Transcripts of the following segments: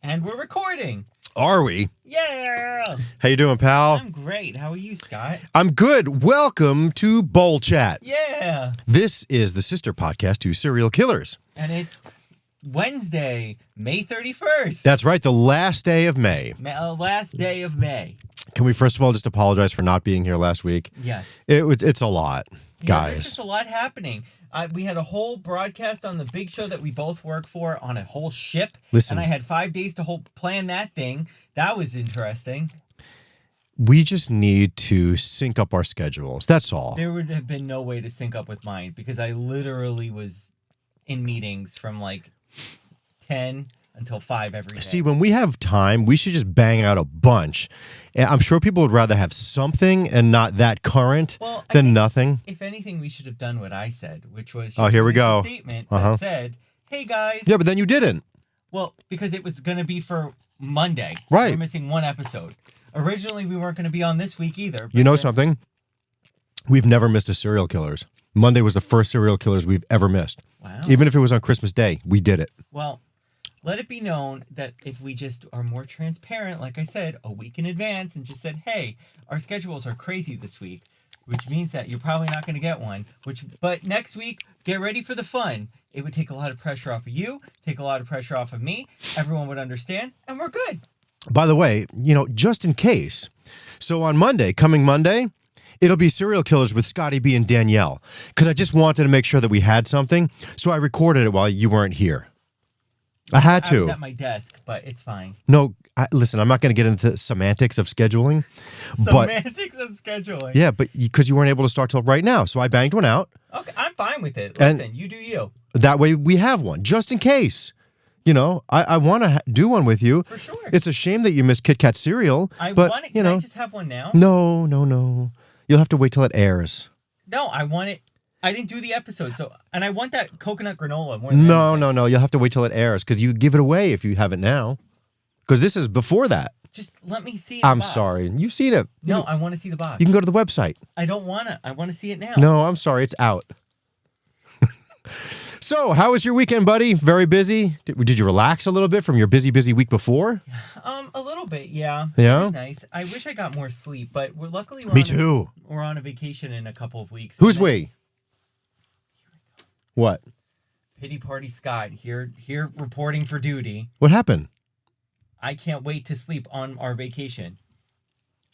And we're recording. Are we? Yeah. How you doing, pal? I'm great. How are you, Scott? I'm good. Welcome to Bowl Chat. Yeah. This is the sister podcast to Serial Killers. And it's Wednesday, May 31st. That's right, the last day of May. Last day of May. Can we first of all just apologize for not being here last week? Yes. It's a lot, guys. There's just a lot happening. We had a whole broadcast on the big show that we both work for on a whole ship. Listen. And I had 5 days to plan that thing. That was interesting. We just need to sync up our schedules. That's all. There would have been no way to sync up with mine because I literally was in meetings from like 10 until 5 every day. See, when we have time, we should just bang out a bunch. And I'm sure people would rather have something and not that current than nothing. If anything, we should have done what I said, which was here we make go. A statement that said, "Hey guys." Yeah, but then you didn't. Well, because it was going to be for Monday. Right. We're missing one episode. Originally, we weren't going to be on this week either. You know something? We've never missed a Serial Killers. Monday was the first Serial Killers we've ever missed. Wow. Even if it was on Christmas Day, we did it. Well, let it be known that if we just are more transparent, like I said, a week in advance and just said, hey, our schedules are crazy this week, which means that you're probably not going to get one. But next week, get ready for the fun. It would take a lot of pressure off of you, take a lot of pressure off of me. Everyone would understand, and we're good. By the way, just in case. So on Monday, coming Monday, it'll be Serial Killers with Scotty B and Danielle. Because I just wanted to make sure that we had something. So I recorded it while you weren't here. I had to. I was at my desk, but it's fine. No, listen, I'm not going to get into the semantics of scheduling. Semantics of scheduling. Yeah, but because you weren't able to start till right now. So I banged one out. Okay, I'm fine with it. Listen, you do you. That way we have one, just in case. I want to do one with you. For sure. It's a shame that you missed Kit Kat cereal. I but, want it. Can I just have one now? No. You'll have to wait till it airs. No, I want it. I didn't do the episode, and I want that coconut granola more than anything. No. You'll have to wait till it airs because you give it away if you have it now. Because this is before that. Just let me see. I'm sorry. You've seen it. No, I want to see the box. You can go to the website. I don't want to. I want to see it now. No, I'm sorry. It's out. So, how was your weekend, buddy? Very busy? Did you relax a little bit from your busy week before? A little bit, yeah. Yeah? It was nice. I wish I got more sleep, but luckily Me too. We're on a vacation in a couple of weeks. Who's we? What? Pity Party Scott here reporting for duty. What happened? I can't wait to sleep on our vacation.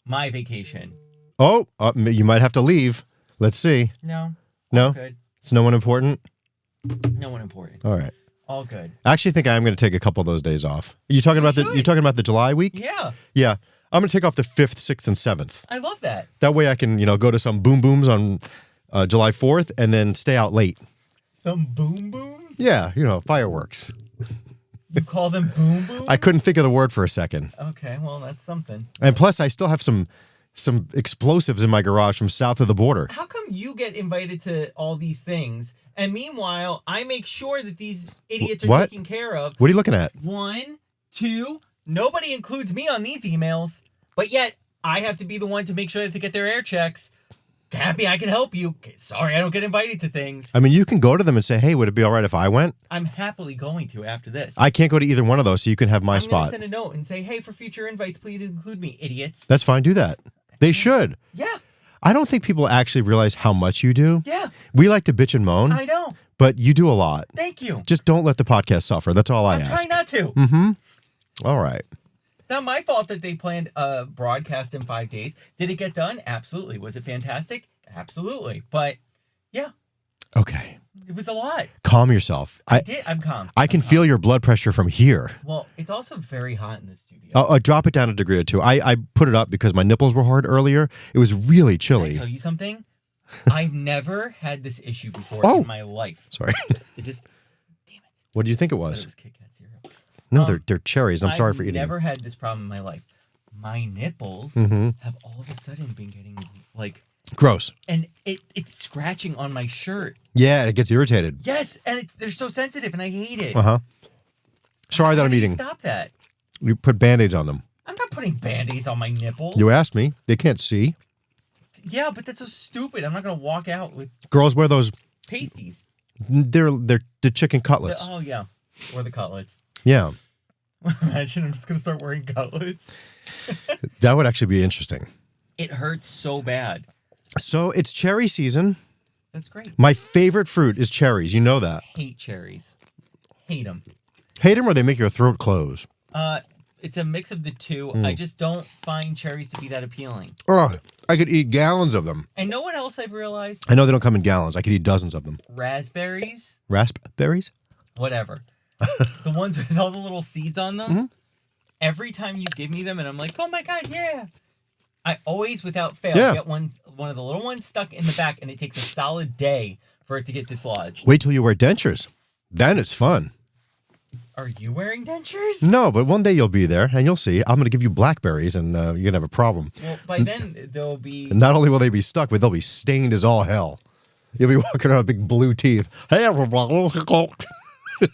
My vacation. Oh, you might have to leave. Let's see. No. No? Good. It's no one important? No one important. All right. All good. I actually think I'm going to take a couple of those days off. You talking about the July week? Yeah. Yeah. I'm going to take off the 5th, 6th, and 7th. I love that. That way I can, go to some boom booms on July 4th and then stay out late. Some boom booms? Yeah, fireworks. You call them boom booms? I couldn't think of the word for a second. Okay, well, that's something. And plus, I still have some explosives in my garage from south of the border. How come you get invited to all these things, and meanwhile, I make sure that these idiots are taken care of? What are you looking at? 1, 2, nobody includes me on these emails, but yet I have to be the one to make sure that they get their air checks. Happy I can help you. Sorry, I don't get invited to things. I mean, you can go to them and say, hey, would it be all right if I went? I'm happily going to after this. I can't go to either one of those, so you can have my spot. I'm going to send a note and say, hey, for future invites, please include me, idiots. That's fine. Do that. They should. Yeah. I don't think people actually realize how much you do. Yeah. We like to bitch and moan. I know. But you do a lot. Thank you. Just don't let the podcast suffer. That's all I ask. I'm trying not to. Mm-hmm. All right. It's not my fault that they planned a broadcast in 5 days. Did it get done? Absolutely. Was it fantastic? Absolutely. But, yeah. Okay. It was a lot. Calm yourself. I'm calm. I can feel your blood pressure from here. Well, it's also very hot in the studio. I'll drop it down a degree or two. I put it up because my nipples were hard earlier. It was really chilly. Can I tell you something? I've never had this issue before in my life. Sorry. Is this... Damn it. What do you think it was? It was Kit Kat cereal. No, they're cherries. I'm sorry for eating. I've never had this problem in my life. My nipples have all of a sudden been getting, gross. And it's scratching on my shirt. Yeah, it gets irritated. Yes, and they're so sensitive, and I hate it. Uh-huh. Sorry that I'm eating. Stop that. You put Band-Aids on them. I'm not putting Band-Aids on my nipples. You asked me. They can't see. Yeah, but that's so stupid. I'm not going to walk out with... Girls wear those... pasties. They're the chicken cutlets. Oh, yeah. Or the cutlets. Yeah. Imagine I'm just gonna start wearing gauntlets. That would actually be interesting. It hurts so bad. So it's cherry season. That's great. My favorite fruit is cherries. You know that. Hate cherries. Hate them. Hate them or they make your throat close. It's a mix of the two. I just don't find cherries to be that appealing. Ugh, I could eat gallons of them. And know what else I've realized? I know they don't come in gallons. I could eat dozens of them. Raspberries, Raspberries? whatever. The ones with all the little seeds on them. Mm-hmm. Every time you give me them and I'm like, oh my God, yeah. I always, without fail, Yeah. get one of the little ones stuck in the back, and it takes a solid day for it to get dislodged. Wait till you wear dentures. Then it's fun. Are you wearing dentures? No, but one day you'll be there and you'll see. I'm going to give you blackberries and you're going to have a problem. Well, by then, they'll be... And not only will they be stuck, but they'll be stained as all hell. You'll be walking around with big blue teeth. Hey, everybody.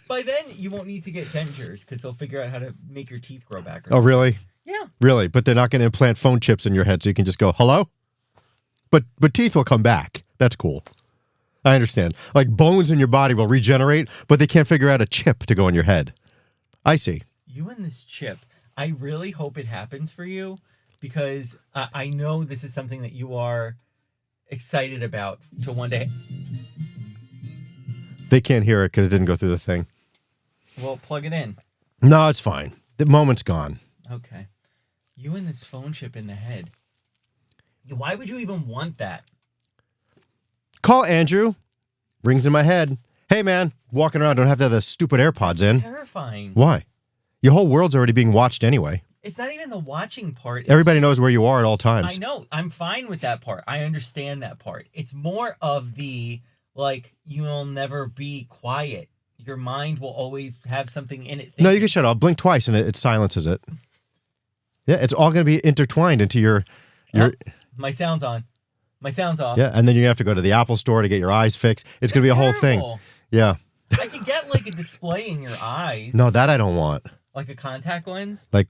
By then, you won't need to get dentures because they'll figure out how to make your teeth grow back. Oh, really? Yeah. Really? But they're not going to implant phone chips in your head so you can just go, hello? But teeth will come back. That's cool. I understand. Like bones in your body will regenerate, but they can't figure out a chip to go in your head. I see. You and this chip, I really hope it happens for you because I know this is something that you are excited about to one day. They can't hear it because it didn't go through the thing. Well, plug it in. No, it's fine. The moment's gone. Okay. You and this phone chip in the head. Why would you even want that? Call Andrew. Rings in my head. Hey, man, walking around, don't have to have the stupid AirPods in. Terrifying. Why? Your whole world's already being watched anyway. It's not even the watching part. Everybody knows where you are at all times. I know. I'm fine with that part. I understand that part. It's more of the, like, you'll never be quiet. Your mind will always have something in it. No, you can shut off. Blink twice and it silences it. Yeah, it's all going to be intertwined into your... Oh, my sound's on. My sound's off. Yeah, and then you're going to have to go to the Apple store to get your eyes fixed. It's going to be a whole thing. Terrible. Yeah. I could get, like, a display in your eyes. No, that I don't want. Like a contact lens. Like,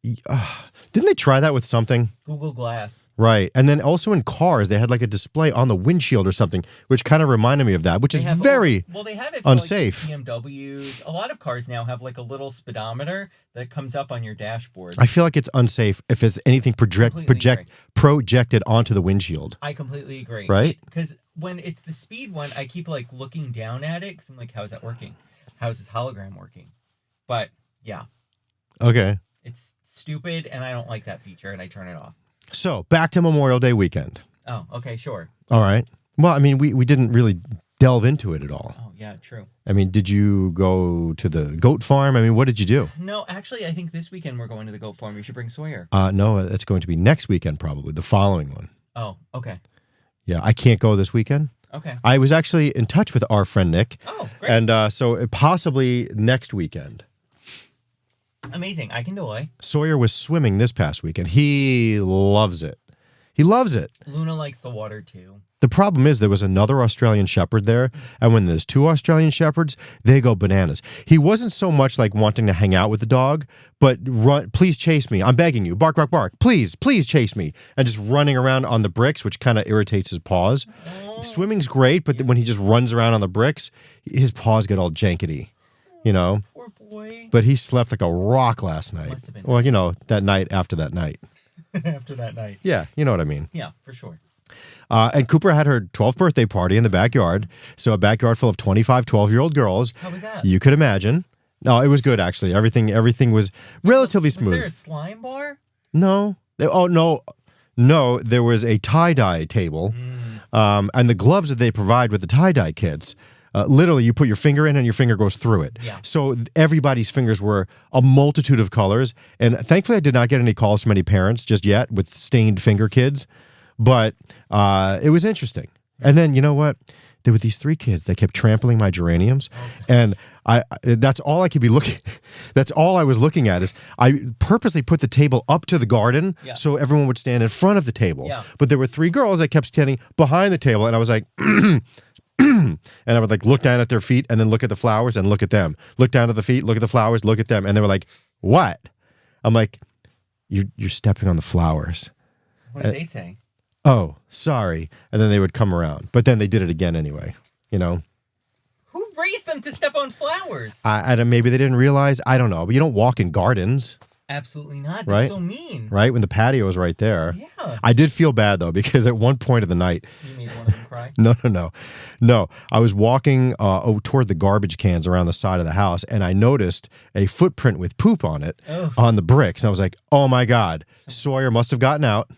didn't they try that with something? Google Glass. Right. And then also in cars, they had like a display on the windshield or something, which kind of reminded me of that, which is very they have it for unsafe. Like BMWs. A lot of cars now have like a little speedometer that comes up on your dashboard. I feel like it's unsafe if there's anything projected onto the windshield. I completely agree. Right? Because when it's the speed one, I keep like looking down at it because I'm like, how is that working? How is this hologram working? But yeah. Okay. It's stupid, and I don't like that feature, and I turn it off. So, back to Memorial Day weekend. Oh, okay, sure. All right. Well, I mean, we didn't really delve into it at all. Oh, yeah, true. I mean, did you go to the goat farm? I mean, what did you do? No, actually, I think this weekend we're going to the goat farm. You should bring Sawyer. No, it's going to be next weekend, probably, the following one. Oh, okay. Yeah, I can't go this weekend. Okay. I was actually in touch with our friend Nick. Oh, great. And so possibly next weekend. Amazing. I can delay. Sawyer was swimming this past weekend. He loves it. He loves it. Luna likes the water too. The problem is there was another Australian Shepherd there, and when there's two Australian Shepherds, they go bananas. He wasn't so much like wanting to hang out with the dog, but run, please chase me. I'm begging you. Bark, bark, bark. Please, please chase me. And just running around on the bricks, which kind of irritates his paws. Oh. Swimming's great, but when he just runs around on the bricks, his paws get all jankety, you know? Poor boy. But he slept like a rock last night. Must have been Well, you know, that night after that night. After that night. Yeah, you know what I mean. Yeah, for sure. And Cooper had her 12th birthday party in the backyard. So a backyard full of 25 12-year-old girls. How was that? You could imagine. No, it was good, actually. Everything was relatively smooth. Was there a slime bar? No. Oh, no. No, there was a tie-dye table. And the gloves that they provide with the tie-dye kits, literally you put your finger in and your finger goes through it. Yeah. So everybody's fingers were a multitude of colors. And thankfully I did not get any calls from any parents just yet with stained finger kids. But it was interesting. And then, you know what? There were these three kids that kept trampling my geraniums. And that's all I could be looking. That's all I was looking at is I purposely put the table up to the garden so everyone would stand in front of the table. Yeah. But there were three girls that kept standing behind the table. And I was like, and I would like look down at their feet and then look at the flowers and look at them. Look down at the feet, look at the flowers, look at them. And they were like, what? I'm like, you're stepping on the flowers. What did they say? Oh, sorry. And then they would come around. But then they did it again anyway, you know? Who raised them to step on flowers. I don't, maybe they didn't realize. I don't know. But you don't walk in gardens, Absolutely not. That's Right? so mean. right? When the patio is right there. Yeah. I did feel bad though because at one point of the night, You made one of them cry. no. I was walking toward the garbage cans around the side of the house, and I noticed a footprint with poop on it Oh. on the bricks, and I was like, "Oh my god, Sawyer must have gotten out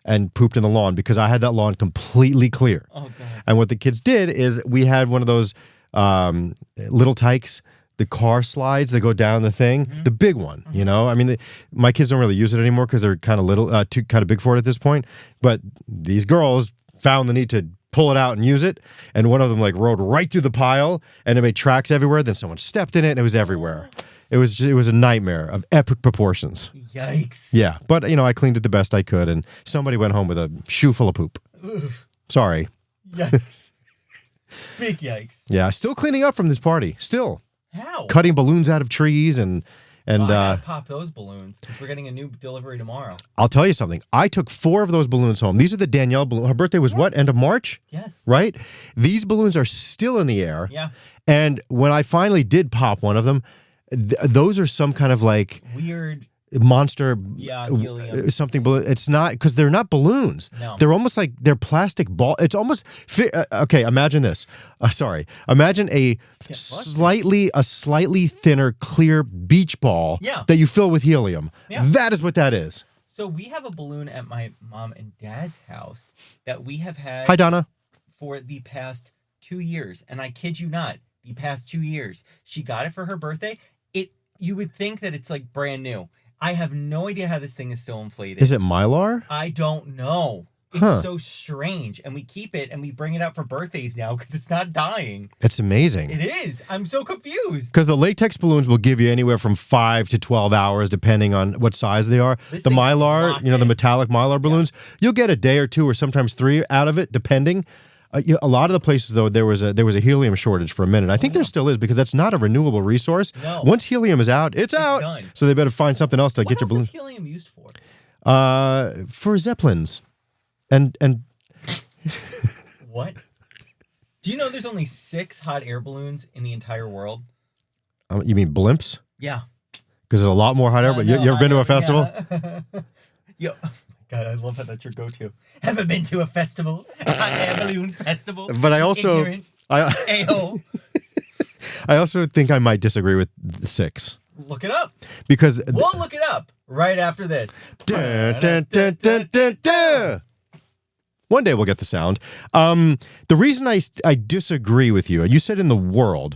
and pooped in the lawn because I had that lawn completely clear." Oh god. And what the kids did is we had one of those little tykes, the car slides that go down the thing, the big one. You know, I mean, my kids don't really use it anymore because they're kind of little, too kind of big for it at this point. But these girls found the need to pull it out and use it, and one of them like rode right through the pile, and it made tracks everywhere. Then someone stepped in it, and it was everywhere. It was a nightmare of epic proportions. Yikes. Yeah, but I cleaned it the best I could, and somebody went home with a shoe full of poop. Oof. Sorry. Yikes. Big yikes. Yeah, still cleaning up from this party. Still How? cutting balloons out of trees and I gotta pop those balloons because we're getting a new delivery tomorrow. I'll tell you something. I took 4 of those balloons home. These are the Danielle balloons. Her birthday was what? End of March? Yes. Right? These balloons are still in the air. Yeah. And when I finally did pop one of them, those are some kind of like Weird. monster Helium. something balloon. It's not because they're not balloons. No. They're almost like they're plastic ball. It's almost okay. Imagine this. Imagine a slightly thinner clear beach ball Yeah. that you fill with helium. Yeah. That is what that is. So we have a balloon at my mom and dad's house that we have had Hi, Donna. for the past 2 years. And I kid you not, the past 2 years. She got it for her birthday. You would think that it's like brand new. I have no idea how this thing is still inflated. Is it Mylar? I don't know. It's Huh. so strange. And we keep it and we bring it out for birthdays now because it's not dying. It's amazing. It is. I'm so confused. Because the latex balloons will give you anywhere from 5 to 12 hours, depending on what size they are. This The thing is Mylar, locked the in. metallic Mylar balloons, you'll get a day or 2 or sometimes 3 out of it, depending. A lot of the places, though, there was a helium shortage for a minute. I think there still is because that's not a renewable resource. No. Once helium is out, it's out. done. So they better find something else to What get your else balloon. is helium used for? For Zeppelins, and What? Do you know there's only 6 hot air balloons in the entire world? you mean blimps? Yeah. Because there's a lot more hot air. But you ever been to a festival? Yeah. Yo, oh my God, I love how that's your go-to. Haven't been to a festival, a hot air balloon festival. But I also, Ignorant I a-hole. also think I might disagree with the 6 Look it up. because. We'll look it up right after this. Dun, dun, dun, dun, dun, dun. One day we'll get the sound. The reason I disagree with you, you said in the world,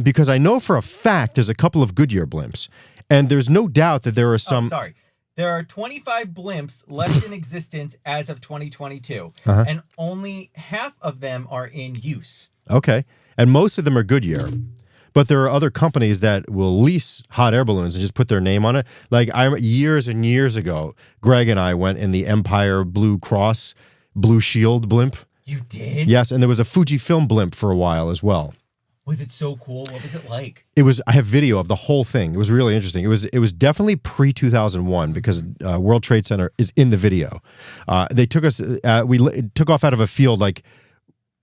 because I know for a fact there's a couple of Goodyear blimps, and there's no doubt that there are some. Oh, sorry. There are 25 blimps left in existence as of 2022, Uh-huh. and only half of them are in use. Okay, and most of them are Goodyear. But there are other companies that will lease hot air balloons and just put their name on it. Like years and years ago, Greg and I went in the Empire Blue Cross Blue Shield blimp. You did? Yes, and there was a Fujifilm blimp for a while as well. Was it so cool? What was it like? I have video of the whole thing. It was really interesting. It was definitely pre-2001 because World Trade Center is in the video. They took us, took off out of a field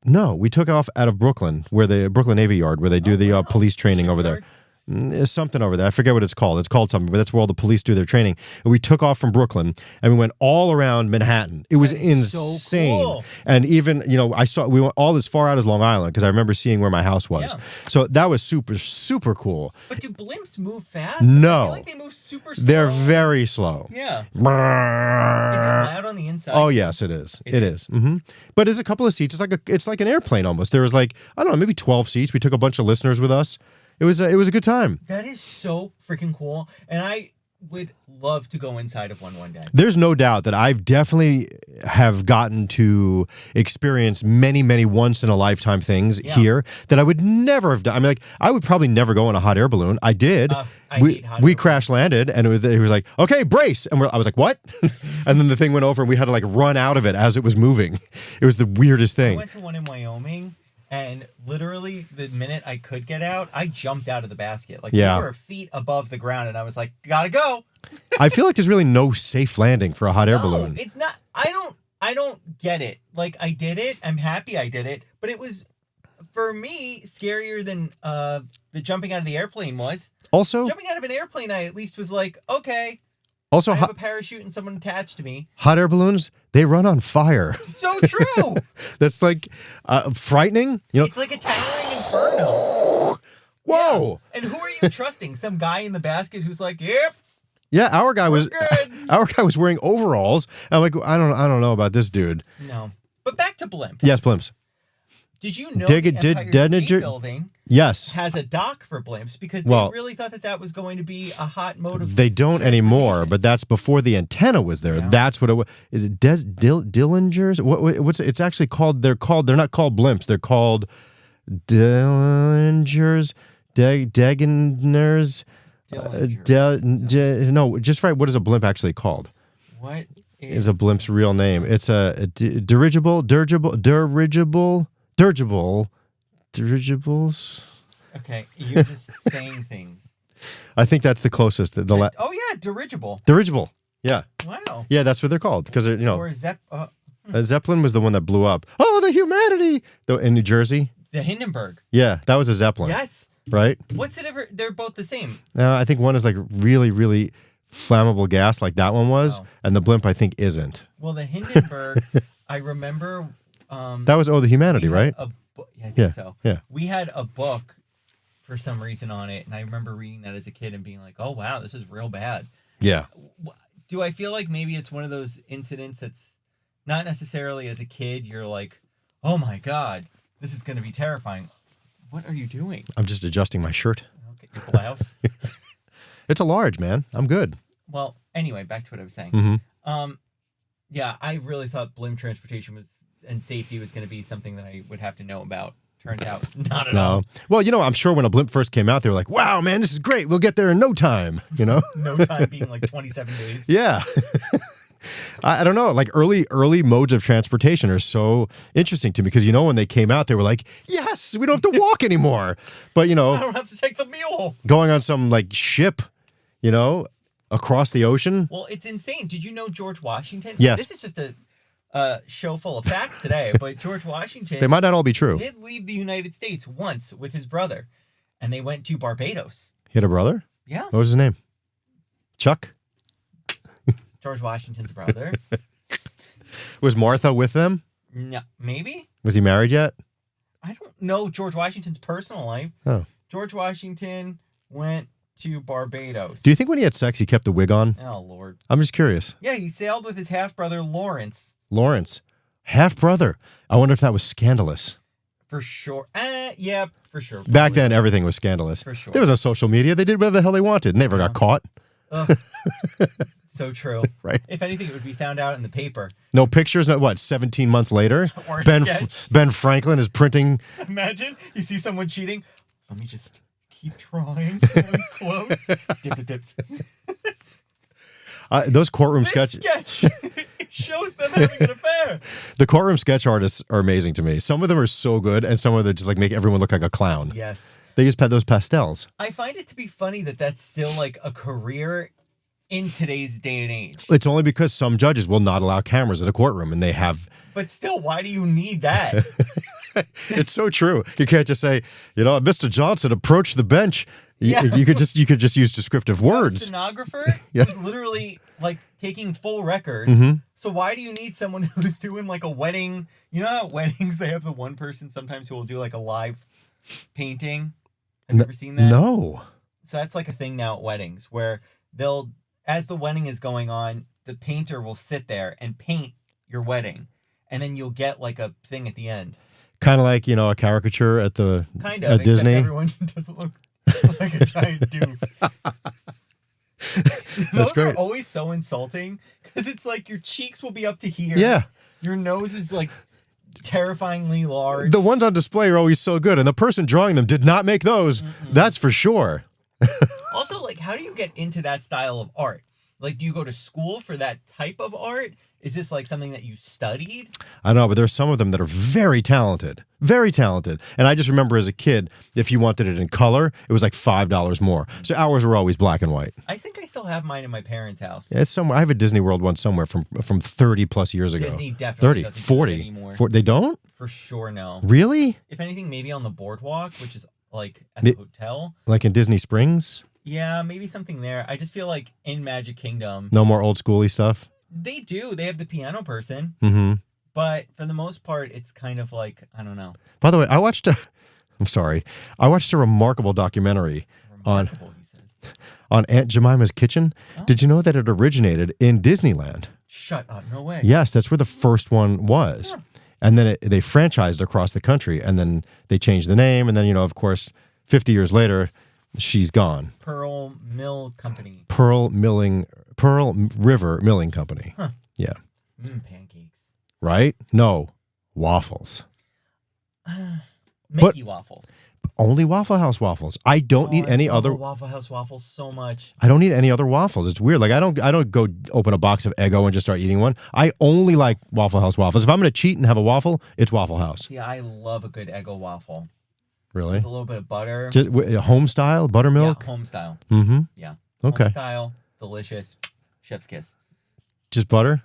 we took off out of Brooklyn, where the Brooklyn Navy Yard, where they do the police training over there. There's something over there. I forget what it's called. It's called something, but that's where all the police do their training. And we took off from Brooklyn and we went all around Manhattan. It was That is so insane. cool. And even, we went all as far out as Long Island because I remember seeing where my house was. Yeah. So that was super, super cool. But do blimps move fast? No. I feel like they move super slow. They're very slow. Yeah. Is it loud on the inside? Oh yes, it is. It is. Mm-hmm. But there's a couple of seats. It's like an airplane almost. There was I don't know, maybe 12 seats. We took a bunch of listeners with us. It was a good time. That is so freaking cool. And I would love to go inside of one day. There's no doubt that I've definitely have gotten to experience many, many once in a lifetime things here that I would never have done. I mean, I would probably never go in a hot air balloon. I did. I hate hot we air crash landed, and it was like, okay, brace, and I was like, what? And then the thing went over, and we had to run out of it as it was moving. It was the weirdest I thing. went to one in Wyoming, and literally the minute I could get out, I jumped out of the basket. Yeah. They were feet above the ground, and I was like, gotta go. I feel like there's really no safe landing for a hot air No, balloon. it's not. I don't get it. I did it. I'm happy I did it, but it was for me, scarier than the jumping out of the airplane was. Also, Jumping out of an airplane, I at least was like, okay, also I have a parachute and someone attached to me. hot air balloons, they run on fire. So true. That's like frightening. You know, It's like a towering inferno. whoa. Yeah. And who are you trusting? Some guy in the basket who's like, yep, Yeah, our guy was good. our guy was wearing overalls. I'm like, I don't know about this dude. No. But back to blimps. Yes, blimps. Did you know Dig the it, did- Empire did- State Building Yes. has a dock for blimps because Well- they really thought that was going to be a hot mode of They don't anymore, transportation. but that's before the antenna was there. Yeah. That's what it was. Is it Dillingers? What's it's actually called? They're not called blimps. They're called Dillingers, Degeners. Dillingers. No, just right. What is a blimp actually called? What Is a blimp's real name? It's a dirigibles. Okay, you're just saying things. I think that's the closest. Oh yeah, dirigible. Dirigible. Yeah, Wow. yeah, that's what they're called because Or Zeppelin was the one that blew up. Oh, the humanity! In New Jersey. the Hindenburg. Yeah, that was a Zeppelin. Yes. Right. What's it ever? They're both the same. I think one is like really, really flammable gas, like that one was, Oh. and the blimp I think isn't. Well, the Hindenburg, I remember. That was the humanity, we had right? yeah, I think Yeah, so. yeah. We had a book for some reason on it, and I remember reading that as a kid and being like, "Oh wow, this is real bad." Yeah. Do I feel like maybe it's one of those incidents that's not necessarily as a kid you're like, "Oh my god, this is going to be terrifying." What are you doing? I'm just adjusting my shirt. Okay, your blouse. It's a large, man. I'm good. Well, anyway, back to what I was saying. Mm-hmm. Yeah, I really thought blimp transportation and safety was going to be something that I would have to know about. Turned out not at all. No. Well, I'm sure when a blimp first came out, they were like, wow, man, this is great. We'll get there in no time, No time being like 27 days. Yeah. I don't know. Like early modes of transportation are so interesting to me because, when they came out, they were like, yes, we don't have to walk anymore. But, I don't have to take the mule. going on some like ship, across the ocean. Well, it's insane. Did you know George Washington? Yes. This is just a show full of facts today, but George Washington They might not all be true. did leave the United States once with his brother, and they went to Barbados. He had a brother? Yeah, What was his name? Chuck? George Washington's brother. Was Martha with them? No, maybe? Was he married yet? I don't know George Washington's personal life. Oh. George Washington went to Barbados. Do you think when he had sex, he kept the wig on? Oh, Lord. I'm just curious. Yeah, he sailed with his half-brother Lawrence. Lawrence, half brother. I wonder if that was scandalous. For sure. Yeah, for sure. Back then, everything was scandalous. For sure. There was no social media. They did whatever the hell they wanted. Never got caught. Ugh. So true. Right. If anything, it would be found out in the paper. No pictures. No, what? 17 months later, Or a Ben sketch. Ben Franklin is printing. Imagine you see someone cheating. Let me just keep trying. Come close. Dip, dip, dip. Those courtroom This sketches. sketch it shows them having an affair. The courtroom sketch artists are amazing to me. Some of them are so good, and some of them just like make everyone look like a clown. Yes. They just had those pastels. I find it to be funny that that's still like a career in today's day and age. It's only because some judges will not allow cameras in a courtroom, and they have. But still, why do you need that? It's so true. You can't just say, Mr. Johnson approached the bench. Yeah. You could just use descriptive A words. stenographer Yeah. who's literally like taking full record. Mm-hmm. So why do you need someone who's doing like a wedding? You know how at weddings they have the one person sometimes who will do like a live painting? Have you ever seen that? No. So that's like a thing now at weddings where as the wedding is going on, the painter will sit there and paint your wedding. And then you'll get like a thing at the end. Kind of like, a caricature at the Kind of. at Except Disney. everyone doesn't look like a giant doof. Those are great. always so insulting because it's like your cheeks will be up to here. Yeah. Your nose is like terrifyingly large. The ones on display are always so good, and the person drawing them did not make those. That's for sure. Also, like, how do you get into that style of art? Like, do you go to school for that type of art? Is this like something that you studied? I know, but there's some of them that are very talented. Very talented. And I just remember as a kid, if you wanted it in color, it was like $5 more. So ours were always black and white. I think I still have mine in my parents' house. Yeah, it's somewhere. I have a Disney World one somewhere from 30 plus years ago. Disney definitely 30, doesn't do 40. that anymore. They don't? For sure, no. Really? If anything, maybe on the boardwalk, which is like at the hotel. Like in Disney Springs? Yeah, maybe something there. I just feel like in Magic Kingdom, No more old schooly stuff? they do. They have the piano person, Mm-hmm. but for the most part, it's kind of like, I don't know. By the way, I watched a remarkable documentary Remarkable, he says. on Aunt Jemima's Kitchen. Oh. Did you know that it originated in Disneyland? Shut up. No way. Yes, that's where the first one was. Huh. And then they franchised across the country, and then they changed the name, and then, of course, 50 years later, she's gone. Pearl Mill Company. Pearl River Milling Company. Huh. Yeah. Pancakes. Right? No. Waffles. Mickey waffles. Only Waffle House waffles. I don't need any I love other the Waffle House waffles so much. I don't need any other waffles. It's weird. Like I don't go open a box of Eggo and just start eating one. I only like Waffle House waffles. If I'm going to cheat and have a waffle, it's Waffle House. Yeah, I love a good Eggo waffle. Really? With a little bit of butter. Just home style buttermilk? Yeah, home style. Mm-hmm. Yeah. Okay. Home style, delicious. Chef's kiss. Just butter?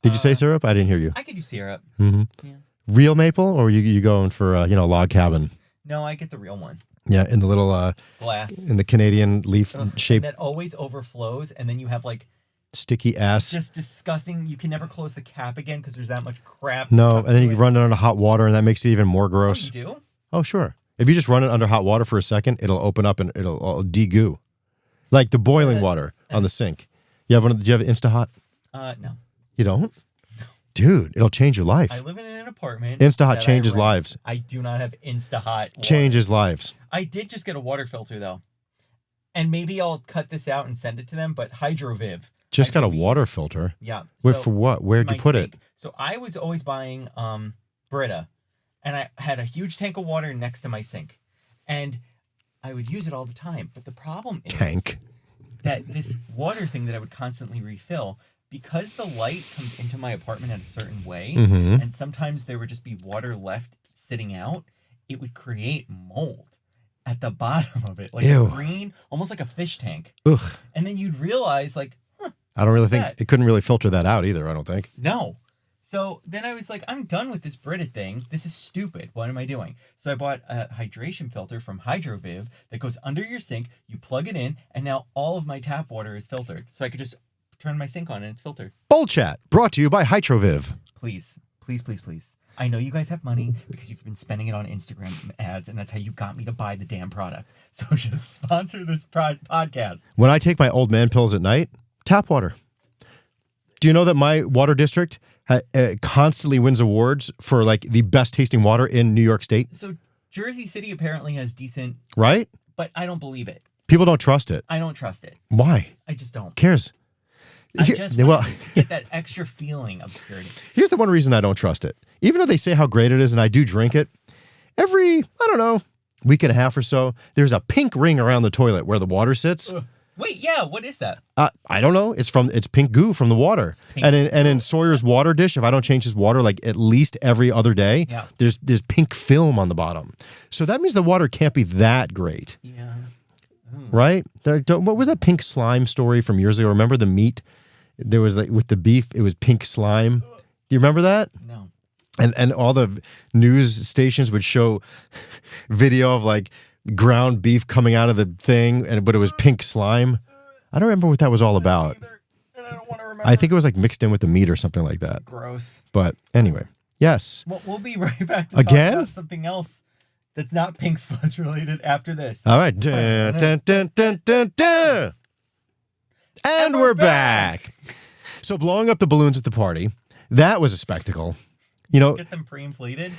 Did you say syrup? I didn't hear you. I could do syrup. Mm-hmm. Yeah. Real maple, or you going for log cabin? No, I get the real one. Yeah, in the little Glass. in the Canadian leaf shape, That always overflows, and then you have like sticky ass. just disgusting. You can never close the cap again because there's that much crap. No, stuck and then to you it. run it under hot water, and that makes it even more Oh, gross. you do? Oh, sure. If you just run it under hot water for a second, it'll open up and it'll de-goo. Like the boiling water on the sink. Do you have Instahot? No. You don't? Dude, it'll change your life. I live in an apartment. Instahot that I changes rent. lives. I do not have Instahot. water. Changes lives. I did just get a water filter though, and maybe I'll cut this out and send it to them. But Hydroviv. Just got a Hydroviv. water filter. Yeah. Wait, so for what? Where'd you my put sink. it? So I was always buying Brita, and I had a huge tank of water next to my sink, and I would use it all the time. But the problem is Tank. that this water thing that I would constantly refill, because the light comes into my apartment in a certain way, Mm-hmm. and sometimes there would just be water left sitting out, it would create mold at the bottom of it, like Ew. green, almost like a fish tank. Ugh. And then you'd realize, like, I don't really think that? it couldn't really filter that out either, I don't think. no. So then I was like, I'm done with this Brita thing. This is stupid. What am I doing? So I bought a hydration filter from Hydroviv that goes under your sink. You plug it in, and now all of my tap water is filtered. So I could just turn my sink on and it's filtered. Bull Chat, brought to you by Hydroviv. Please, please, please, please. I know you guys have money because you've been spending it on Instagram ads, and that's how you got me to buy the damn product. So just sponsor this podcast. When I take my old man pills at night, tap water. Do you know that my water district constantly wins awards for like the best tasting water in New York State? So Jersey City apparently has decent, Right? but I don't believe it. People don't trust it. I don't trust it. Why? I just don't. Cares? I just well, want to get that extra feeling of security. here's the one reason I don't trust it. Even though they say how great it is and I do drink it, every, I don't know, week and a half or so, there's a pink ring around the toilet where the water sits. Wait, yeah, what is that? I don't know. It's pink goo from the water. Pink And in Sawyer's water dish, if I don't change his water like at least every other day, Yeah. there's pink film on the bottom. So that means the water can't be that great, Yeah. right? What was that pink slime story from years ago? Remember the meat? There was like with the beef, it was pink slime. Do you remember that? No. And all the news stations would show video of like ground beef coming out of the thing, but it was pink slime. I don't remember what that was all about. And I don't want to remember. I think it was like mixed in with the meat or something like that. Gross. But anyway, yes. Well, we'll be right back to Again? talk about something else that's not pink sludge related after this. All right. Dun, dun, dun, dun, dun, dun. And we're back. So blowing up the balloons at the party, that was a spectacle. You know, Get them pre-inflated.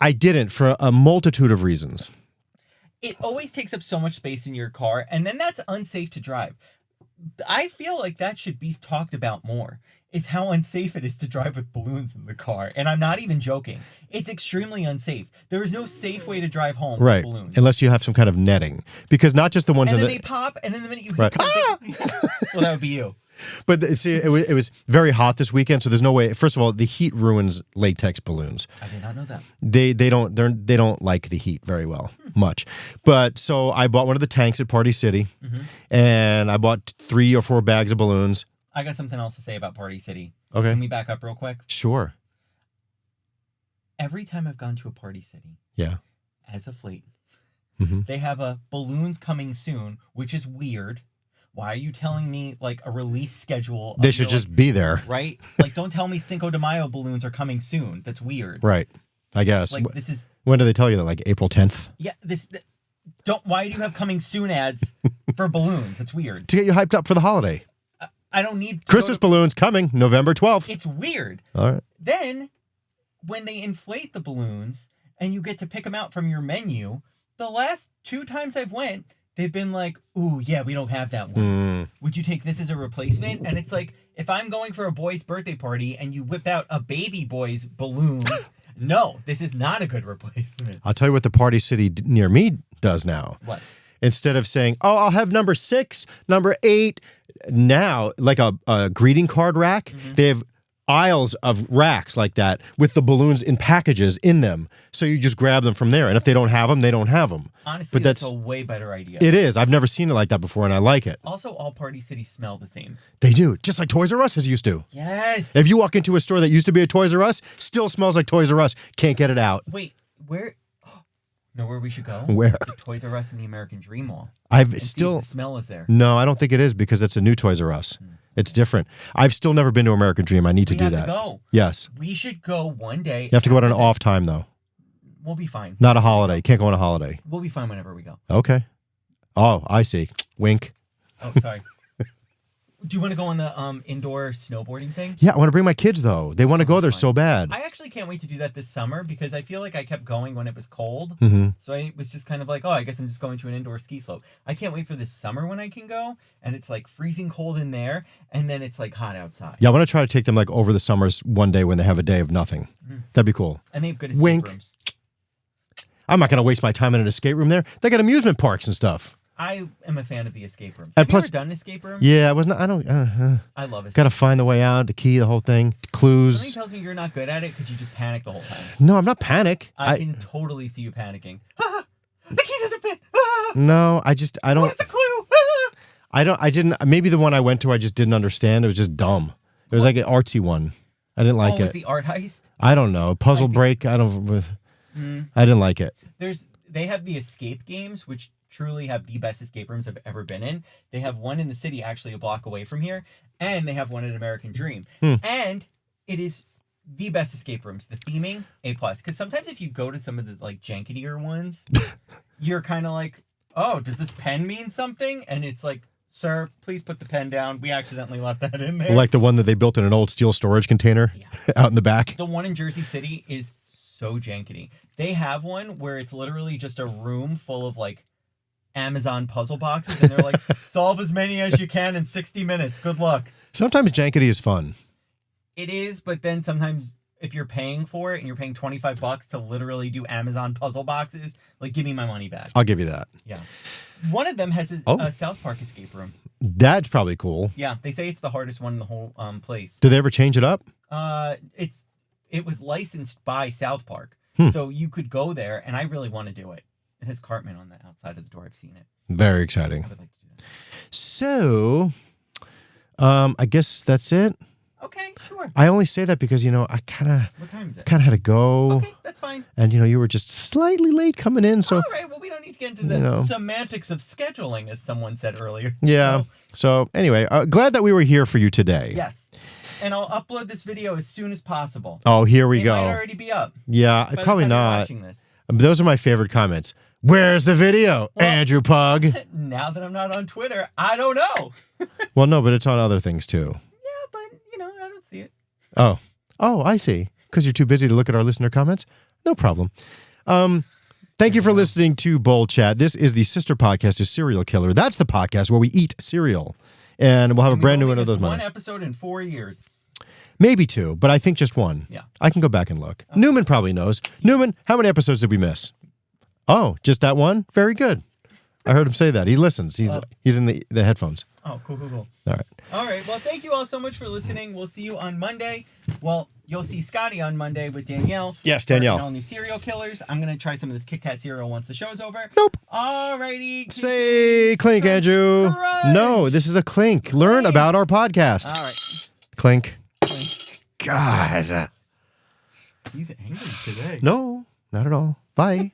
I didn't for a multitude of reasons. It always takes up so much space in your car, and then that's unsafe to drive. I feel like that should be talked about more. is how unsafe it is to drive with balloons in the car. And I'm not even joking. It's extremely unsafe. There is no safe way to drive home with Right. balloons. Unless you have some kind of netting. Because not just the ones And in then the... they pop, and then the minute you hit Right. something... Well, that would be you. But see, it was very hot this weekend, so there's no way. First of all, the heat ruins latex balloons. I did not know that. They don't like the heat very well much. But so I bought one of the tanks at Party City, and I bought 3 or 4 bags of balloons. I got something else to say about Party City. Okay, Can we back up real quick? sure. Every time I've gone to a Party City, Yeah. as of late, Mhm. they have a balloons coming soon, which is weird. Why are you telling me like a release schedule? of They should your, just be there, right? Like, don't tell me Cinco de Mayo balloons are coming soon. That's weird. right? I guess. Like, this is When do they tell you that? Like April 10th don't. Why do you have coming soon ads for balloons? That's weird. to get you hyped up for the holiday. I don't need to Christmas balloons coming November 12th. It's weird. All right. Then, when they inflate the balloons and you get to pick them out from your menu, the last 2 times I've went, they've been like, "Ooh, yeah, we don't have that one. Would you take this as a replacement?" And it's like, if I'm going for a boy's birthday party and you whip out a baby boy's balloon, no, this is not a good replacement. I'll tell you what the Party City near me does now. What? Instead of saying, "Oh, I'll have number 6, number 8," now like a greeting card rack, they have aisles of racks like that with the balloons in packages in them. So you just grab them from there, and if they don't have them, they don't have them. Honestly, But that's that's- a way better idea. It is. I've never seen it like that before, and I like it. Also, all Party Cities smell the same. They do, just like Toys R Us has used to. Yes. If you walk into a store that used to be a Toys R Us, still smells like Toys R Us. Can't get it out. Wait, where? Know where we should go? Where? The Toys R Us in the American Dream Mall. I've And see if still the smell is there. no, I don't think it is because it's a new Toys R Us. It's different. I've still never been to American Dream. I need to We do have that. to go. Yes, We should go one day. you have to go on an after off this. time though, We'll be fine. not a holiday. Can't go on a holiday. We'll be fine whenever we go. Okay. Oh, I see. Wink. Oh, sorry. Do you want to go on the indoor snowboarding thing? Yeah, I want to bring my kids though. They want to go there fun. so bad. I actually can't wait to do that this summer because I feel like I kept going when it was cold. hmm So I was just kind of like, oh, I guess I'm just going to an indoor ski slope. I can't wait for this summer when I can go and it's like freezing cold in there and then it's like hot outside. Yeah, I want to try to take them like over the summers one day when they have a day of nothing. That'd be cool. And they have good escape Wink. rooms. I'm not going to waste my time in an escape room there. They got amusement parks and stuff. I am a fan of the escape rooms. And Have plus- you ever done an escape room? Yeah, I wasn't. I don't. I love escape Got to find the way out, the key, the whole thing, Something clues. tells me you're not good at it because you just panic the whole time. No, I'm not panic. I can totally see you panicking. Ah, the key doesn't fit. Ah, No, I what don't. is the clue? Ah. I didn't. Maybe the one I went to, I just didn't understand. It was just dumb. It was like an artsy one. I didn't like Oh, was it. the art heist? I don't know. Puzzle Like the- break. I don't. I didn't like it. They have the escape games, which truly have the best escape rooms I've ever been in. They have one in the city, actually a block away from here, and they have one at American Dream. And it is the best escape rooms. The theming, A+. Because sometimes if you go to some of the like janketier ones, you're kind of like, oh, does this pen mean something? And it's like, sir, please put the pen down. We accidentally left that in there. Like the one that they built in an old steel storage container out in the back. The one in Jersey City is so jankety. They have one where it's literally just a room full of like Amazon puzzle boxes, and they're like, solve as many as you can in 60 minutes. Good luck. Sometimes jankety is fun. It is, but then sometimes if you're paying for it and you're paying $25 to literally do Amazon puzzle boxes, like give me my money back. I'll give you that. Yeah. One of them has a South Park escape room. That's probably cool. Yeah, they say it's the hardest one in the whole place. Do they ever change it up? It was licensed by South Park. So you could go there, and I really want to do it. It has Cartman on the outside of the door. I've seen it. Very exciting. I would like to do that. So, I guess that's it. Okay, sure. I only say that because I kind What time is it? of had to go, Okay, that's fine. and you were just slightly late coming in. So All right, well, we don't need to get into the semantics of scheduling, as someone said earlier. yeah. So anyway, glad that we were here for you today. Yes. And I'll upload this video as soon as possible. Oh, here we It go. might already be up. Yeah, by the probably time you're not. watching this. Those are my favorite comments. Where's the video, Andrew Pug? Now that I'm not on Twitter, I don't know. Well, no, but it's on other things too. Yeah, but, I don't see it. Oh, I see. Because you're too busy to look at our listener comments? No problem. Thank you for listening to Bold Chat. This is the sister podcast to Serial Killer. That's the podcast where we eat cereal. And we'll have a brand new one of those one Monday. episode in 4 years. Maybe 2, but I think just 1. Yeah. I can go back and look. Newman probably knows. Newman, how many episodes did we miss? Oh, just that one? Very good. I heard him say that. He listens. He's in the headphones. Oh, cool. All right. All right. Well, thank you all so much for listening. We'll see you on Monday. Well, you'll see Scotty on Monday with Danielle. Yes, Danielle. For all new serial killers. I'm going to try some of this Kit Kat cereal once the show's over. Nope. All righty. Say clink, Andrew. Crunch. No, this is a clink. Learn Clink. about our podcast. All right. Clink. Clink. God. He's angry today. No, not at all. Bye.